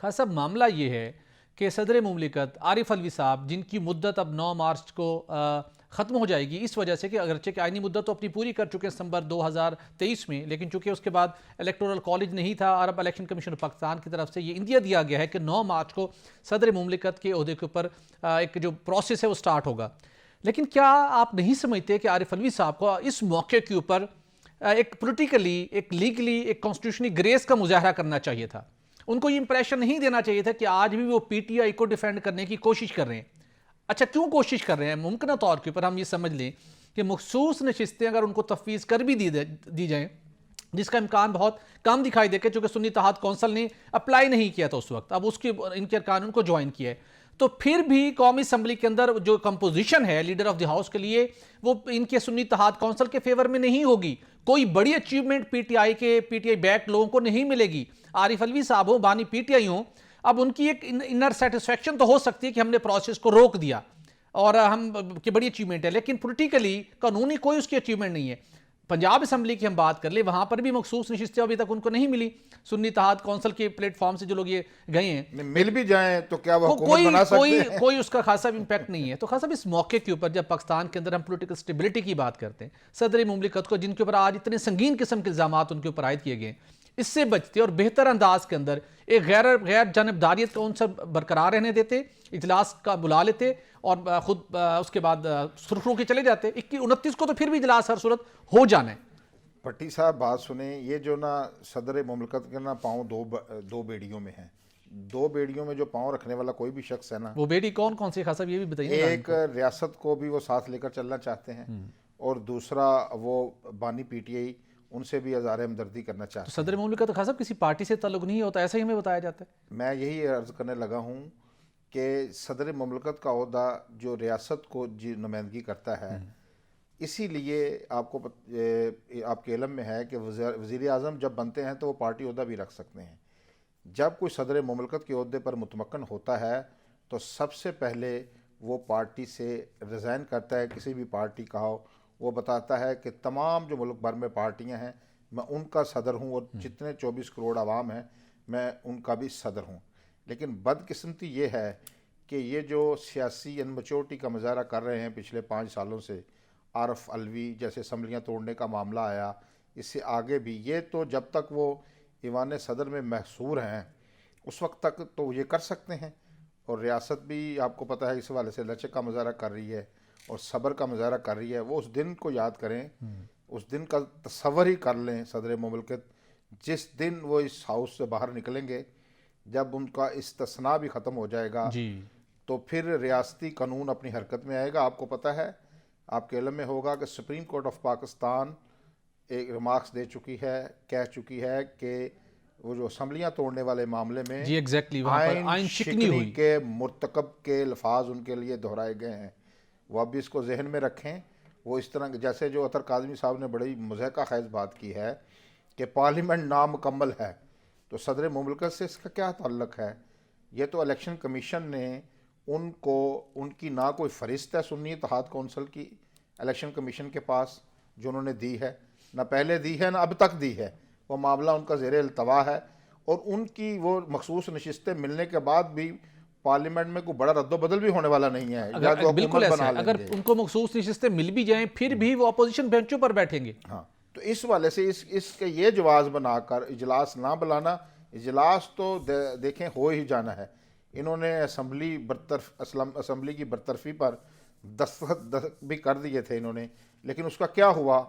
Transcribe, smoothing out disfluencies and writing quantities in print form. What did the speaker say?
खास साहब मामला ये है कि सदर मुमलिकत आरिफ अलवी साहब, जिनकी मुद्दत अब 9 मार्च को ख़त्म हो जाएगी, इस वजह से कि अगरचे कि आइनी मुद्दत तो अपनी पूरी कर चुके हैं सितंबर 2023 में, लेकिन चूंकि उसके बाद इलेक्टोरल कॉलेज नहीं था, अरब इलेक्शन कमीशन पाकिस्तान की तरफ से ये इंदिया दिया गया है कि 9 मार्च को सदर मुमलिकत के ओहदे के ऊपर एक जो प्रोसेस है वो स्टार्ट होगा। लेकिन क्या आप नहीं समझते कि आरिफ अलवी साहब को इस मौके के ऊपर एक पोलिटिकली, एक लीगली, एक कॉन्स्टिट्यूशनली ग्रेस का मुजाहरा करना चाहिए था? उनको ये इंप्रेशन नहीं देना चाहिए था कि आज भी वो पीटीआई को डिफेंड करने की कोशिश कर रहे हैं। अच्छा, क्यों कोशिश कर रहे हैं? मुमकिन तौर के ऊपर हम ये समझ लें कि मखसूस नशिस्तें अगर उनको तफवीज़ कर भी दी जाएँ, जिसका इम्कान बहुत कम दिखाई दे के, चूंकि सुन्नी इत्तेहाद कौंसिल ने अप्लाई नहीं किया था उस वक्त, अब उसके इनके अरकान उनको ज्वाइन किया है, तो फिर भी कौमी असम्बली के अंदर जो कंपोजिशन है लीडर ऑफ द हाउस के लिए, वो इनके सुन्नी इत्तेहाद कौंसिल के फेवर में नहीं होगी। कोई बड़ी अचीवमेंट पीटीआई बैक लोगों को नहीं मिलेगी। आरिफ अलवी साहब हो, बानी पीटीआई हो, अब उनकी एक इनर सेटिस्फेक्शन तो हो सकती है कि हमने प्रोसेस को रोक दिया और हम की बड़ी अचीवमेंट है, लेकिन पोलिटिकली कानूनी कोई उसकी अचीवमेंट नहीं है। पंजाब असम्बली की हम बात कर ले, वहां पर भी मखसूस नशिस्तें अभी तक उनको नहीं मिली। सुन्नी इत्तेहाद कौंसिल के प्लेटफॉर्म से जो लोग ये गए हैं, मिल भी जाए तो क्या वो हुकूमत बना सकते हैं? कोई उसका खासा इम्पैक्ट नहीं है। तो खासा इस मौके के ऊपर जब पाकिस्तान के अंदर हम पॉलिटिकल स्टेबिलिटी की बात करते हैं, सदर मुमलिकत को जिनके ऊपर आज इतने संगीन किस्म के इल्जाम उनके ऊपर आयद किए गए, इससे बचते और बेहतर अंदाज के अंदर एक गैर जानबदारियत का उनसे बरकरार रहने देते, इजलास का बुला लेते और खुद उसके बाद सुरखरू के चले जाते। 29 को तो फिर भी इजलास हर सूरत हो जाना है। भट्टी साहब बात सुने, ये जो ना सदर मुमलिकत के ना पाँव दो बेड़ियों में हैं। दो बेड़ियों में जो पाँव रखने वाला कोई भी शख्स है ना, वो बेड़ी कौन कौन सी खासा ये भी बताइए। एक रियासत को भी वो साथ लेकर चलना चाहते हैं और दूसरा वो बानी पीटीआई, उनसे भी इज़हार हमदर्दी करना चाहते हैं। तो सदर मुमलिकत तो खासा किसी पार्टी से ताल्लुक नहीं होता, ऐसा ही हमें बताया जाता है। मैं यही अर्ज़ करने लगा हूँ कि सदर मुमलिकत का ओहदा जो रियासत को जी नुमाइंदगी करता है, इसीलिए आपके इल्म में है कि वज़ीर आज़म जब बनते हैं तो वो पार्टी ओहदा भी रख सकते हैं। जब कोई सदर मुमलिकत के ओहदे पर मुतमक्कन होता है तो सबसे पहले वो पार्टी से रिज़ाइन करता है, किसी भी पार्टी का हो। वो बताता है कि तमाम जो मुल्क भर में पार्टियां हैं, मैं उनका सदर हूँ और जितने 24 करोड़ आवाम हैं, मैं उनका भी सदर हूँ। लेकिन बदकिस्मती ये है कि ये जो सियासी अनमच्योरिटी का मुजाहरा कर रहे हैं पिछले 5 सालों से, आरिफ अलवी जैसे असम्बलियाँ तोड़ने का मामला आया, इससे आगे भी, ये तो जब तक वो ईवान सदर में महसूर हैं उस वक्त तक तो ये कर सकते हैं। और रियासत भी आपको पता है इस हवाले से लचक का मुजाहरा कर रही है और सब्र का मुजाहरा कर रही है। वो उस दिन को याद करें, उस दिन का तस्वर ही कर लें सदर मुमलिकत, जिस दिन वो इस हाउस से बाहर निकलेंगे, जब उनका इस्तिस्ना भी ख़त्म हो जाएगा जी, तो फिर रियासती कानून अपनी हरकत में आएगा। आपको पता है, आपके इल्म में होगा कि सुप्रीम कोर्ट ऑफ पाकिस्तान एक रिमार्क्स दे चुकी है, कह चुकी है कि वो जो असम्बलियाँ तोड़ने वाले मामले में जी, एग्जैक्टली वहाँ पर आइन शिकनी हुई के मुर्तकब के अल्फाज उनके लिए दोहराए गए हैं। वो अब भी इसको जहन में रखें। वो इस तरह जैसे जो अतर काज़मी साहब ने बड़ी मुज़हका ख़ैज़ बात की है कि पार्लियामेंट नामुकम्मल है, तो सदर मुमलिकत से इसका क्या ताल्लुक़ है? ये तो इलेक्शन कमीशन ने उनको, उनकी ना कोई फ़रिस्त है सुन्नी इत्तेहाद कौंसिल की इलेक्शन कमीशन के पास जो उन्होंने दी है, ना पहले दी है ना अब तक दी है। वो मामला उनका ज़ेरे अल्तवा है और उनकी वो मखसूस नशिस्तें मिलने के बाद भी पार्लियामेंट में कोई बड़ा रद्दोबदल भी होने वाला नहीं है। बिल्कुल ऐसा है, अगर उनको मखसूस नशिस्तें मिल भी जाएं फिर भी वो अपोजिशन बेंचों पर बैठेंगे। हाँ, तो इस वाले से इसके ये जवाब बनाकर इजलास ना बुलाना, इजलास तो देखें हो ही जाना है। इन्होंने असम्बली की बरतरफी पर दस्तखत भी कर दिए थे इन्होंने, लेकिन उसका क्या हुआ